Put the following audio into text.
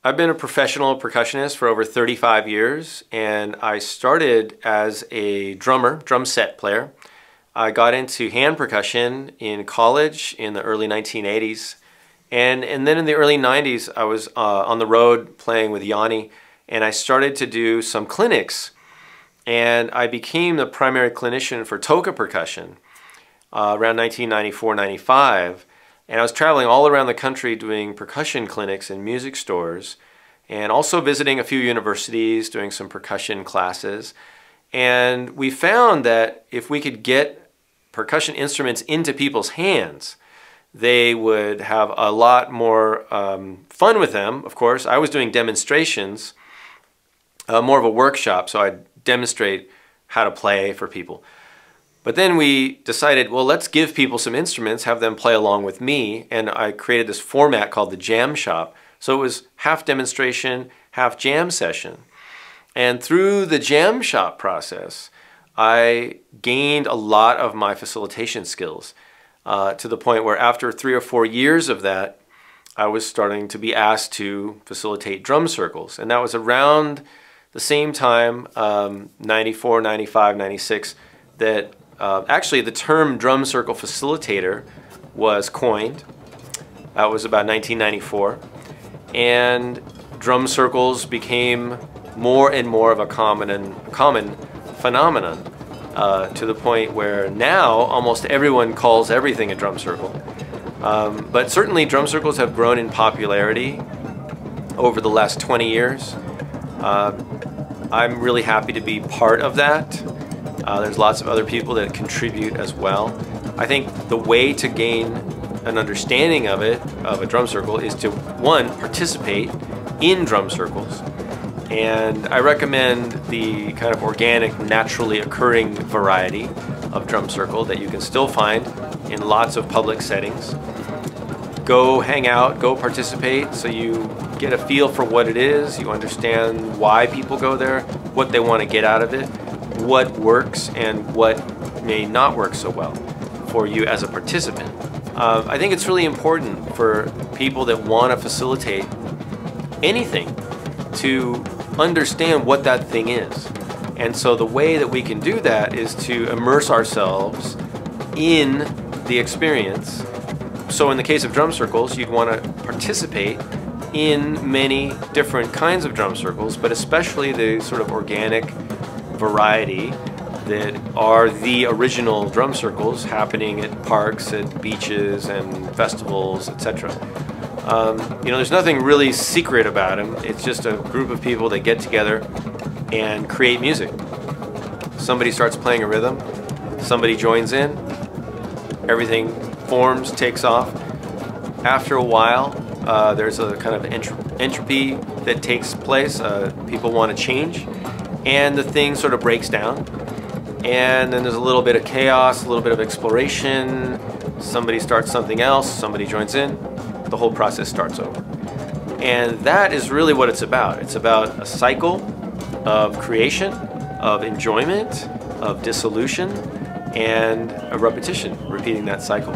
I've been a professional percussionist for over 35 years, and I started as a drummer, drum set player. I got into hand percussion in college in the early 1980s, and then in the early 90s I was on the road playing with Yanni, and I started to do some clinics, and I became the primary clinician for Toca percussion around 1994-95. And I was traveling all around the country doing percussion clinics in music stores and also visiting a few universities, doing some percussion classes. And we found that if we could get percussion instruments into people's hands, they would have a lot more fun with them. Of course, I was doing demonstrations, more of a workshop, so I'd demonstrate how to play for people. But then we decided, well, let's give people some instruments, have them play along with me, and I created this format called the Jam Shop. So it was half demonstration, half jam session. And through the Jam Shop process, I gained a lot of my facilitation skills to the point where after 3 or 4 years of that, I was starting to be asked to facilitate drum circles. And that was around the same time, 94, 95, 96, that actually the term drum circle facilitator was coined. That was about 1994. And drum circles became more and more of a common phenomenon to the point where now almost everyone calls everything a drum circle. But certainly drum circles have grown in popularity over the last 20 years. I'm really happy to be part of that. There's lots of other people that contribute as well. I think the way to gain an understanding of it, of a drum circle, is to, one, participate in drum circles. And I recommend the kind of organic, naturally occurring variety of drum circle that you can still find in lots of public settings. Go hang out, go participate, so you get a feel for what it is, you understand why people go there, what they want to get out of it, what works and what may not work so well for you as a participant. I think it's really important for people that want to facilitate anything to understand what that thing is. And so the way that we can do that is to immerse ourselves in the experience. So in the case of drum circles, you'd want to participate in many different kinds of drum circles, but especially the sort of organic variety that are the original drum circles happening at parks, at beaches and festivals, etc. You know, there's nothing really secret about them. It's just a group of people that get together and create music. Somebody starts playing a rhythm, somebody joins in, everything forms, takes off. After a while, there's a kind of entropy that takes place. People want to change, and the thing sort of breaks down. And then there's a little bit of chaos, a little bit of exploration. Somebody starts something else, somebody joins in, the whole process starts over. And that is really what it's about. It's about a cycle of creation, of enjoyment, of dissolution, and a repetition, repeating that cycle.